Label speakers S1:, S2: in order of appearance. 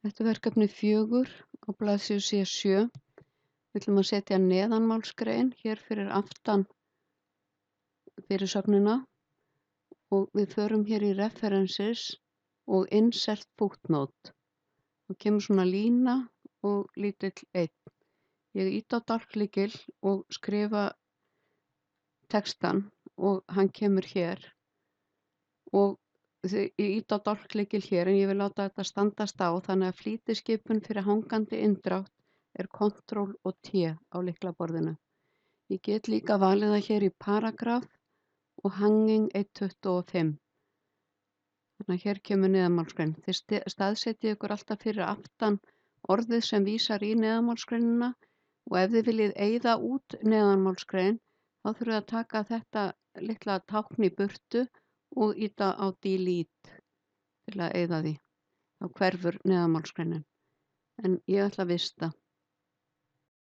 S1: Þetta er verkefni 4 á blaðsíðu C7. Við ætlum að setja neðanmálsgrein hér fyrir aftan fyrirsögnina og við förum hér í references og insert footnote. Þá kemur svona lína og lítill einn. Ég ýti á dálklykil og skrifa textann og hann kemur hér og ég ýti á dálklykil hér en ég vil láta þetta standast á þannig að flýtiskipun fyrir hangandi indrátt er Ctrl og T á lyklaborðinu. Ég get líka valið það hér í paragraf og hanging 1.25. Þannig að hér kemur neðanmálsgrein. Þið staðsetjið ykkur alltaf fyrir aftan orðið sem vísar í neðanmálsgreinina og ef þið viljið eyða út neðanmálsgrein þá þurfið að taka þetta litla tákn í burtu og ýta á delete til að eyða því. Þá hverfur neðanmálsgreinin. En ég ætla að vista.